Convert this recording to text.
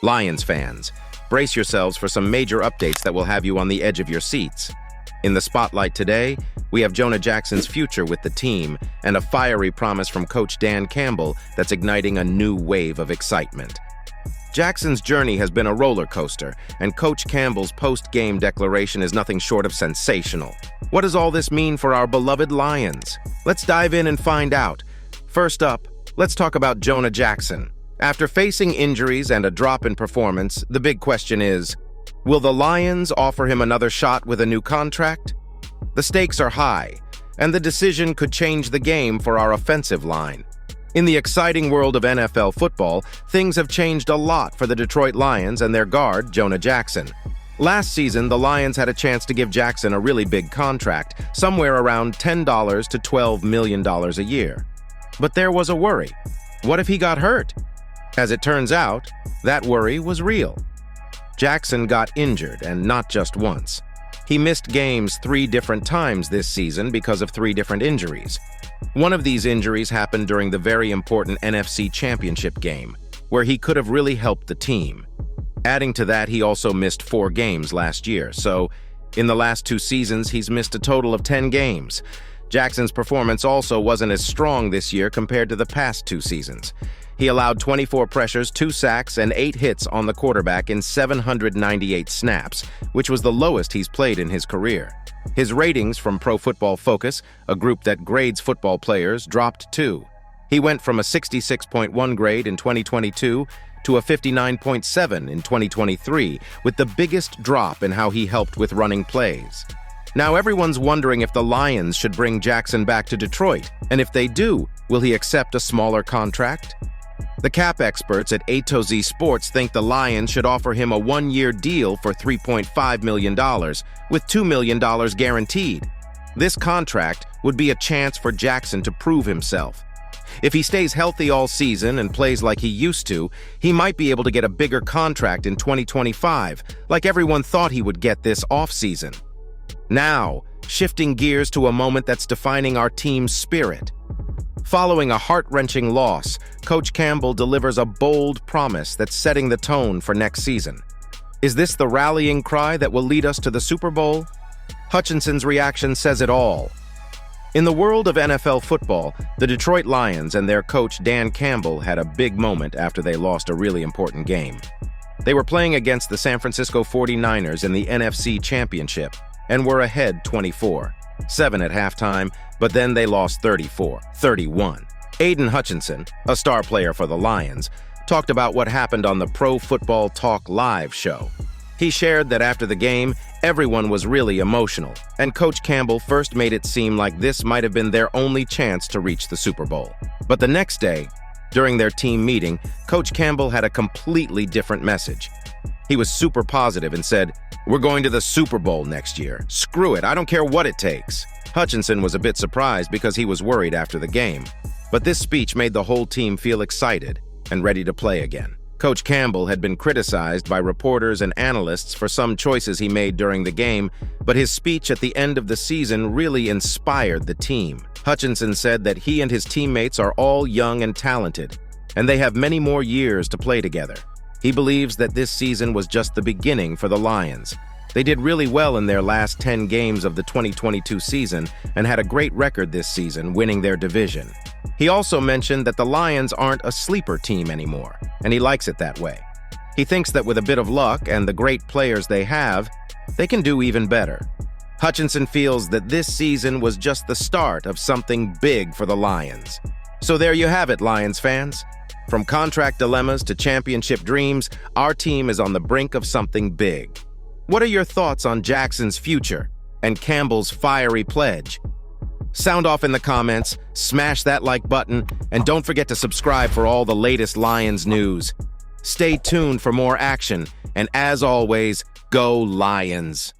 Lions fans, brace yourselves for some major updates that will have you on the edge of your seats. In the spotlight today, we have Jonah Jackson's future with the team and a fiery promise from Coach Dan Campbell that's igniting a new wave of excitement. Jackson's journey has been a roller coaster, and Coach Campbell's post-game declaration is nothing short of sensational. What does all this mean for our beloved Lions? Let's dive in and find out. First up, let's talk about Jonah Jackson. After facing injuries and a drop in performance, the big question is, will the Lions offer him another shot with a new contract? The stakes are high, and the decision could change the game for our offensive line. In the exciting world of NFL football, things have changed a lot for the Detroit Lions and their guard, Jonah Jackson. Last season, the Lions had a chance to give Jackson a really big contract, somewhere around $10 to $12 million a year. But there was a worry. What if he got hurt? As it turns out, that worry was real. Jackson got injured, and not just once. He missed games 3 different times this season because of 3 different injuries. One of these injuries happened during the very important NFC Championship game, where he could have really helped the team. Adding to that, he also missed 4 games last year, so in the last 2 seasons, he's missed a total of 10 games. Jackson's performance also wasn't as strong this year compared to the past 2 seasons. He allowed 24 pressures, 2 sacks, and 8 hits on the quarterback in 798 snaps, which was the lowest he's played in his career. His ratings from Pro Football Focus, a group that grades football players, dropped too. He went from a 66.1 grade in 2022 to a 59.7 in 2023, with the biggest drop in how he helped with running plays. Now everyone's wondering if the Lions should bring Jackson back to Detroit, and if they do, will he accept a smaller contract? The cap experts at A to Z Sports think the Lions should offer him a 1-year deal for $3.5 million, with $2 million guaranteed. This contract would be a chance for Jackson to prove himself. If he stays healthy all season and plays like he used to, he might be able to get a bigger contract in 2025, like everyone thought he would get this offseason. Now, shifting gears to a moment that's defining our team's spirit. Following a heart-wrenching loss, Coach Campbell delivers a bold promise that's setting the tone for next season. Is this the rallying cry that will lead us to the Super Bowl? Hutchinson's reaction says it all. In the world of NFL football, the Detroit Lions and their coach Dan Campbell had a big moment after they lost a really important game. They were playing against the San Francisco 49ers in the NFC Championship and were ahead 24-7 at halftime, but then they lost 34-31. Aiden Hutchinson, a star player for the Lions, talked about what happened on the Pro Football Talk Live show. He shared that after the game, everyone was really emotional, and Coach Campbell first made it seem like this might have been their only chance to reach the Super Bowl. But the next day, during their team meeting, Coach Campbell had a completely different message. He was super positive and said, "We're going to the Super Bowl next year. Screw it, I don't care what it takes." Hutchinson was a bit surprised because he was worried after the game. But this speech made the whole team feel excited and ready to play again. Coach Campbell had been criticized by reporters and analysts for some choices he made during the game, but his speech at the end of the season really inspired the team. Hutchinson said that he and his teammates are all young and talented, and they have many more years to play together. He believes that this season was just the beginning for the Lions. They did really well in their last 10 games of the 2022 season and had a great record this season, winning their division. He also mentioned that the Lions aren't a sleeper team anymore, and he likes it that way. He thinks that with a bit of luck and the great players they have, they can do even better. Hutchinson feels that this season was just the start of something big for the Lions. So there you have it, Lions fans. From contract dilemmas to championship dreams, our team is on the brink of something big. What are your thoughts on Jackson's future and Campbell's fiery pledge? Sound off in the comments, smash that like button, and don't forget to subscribe for all the latest Lions news. Stay tuned for more action, and as always, go Lions!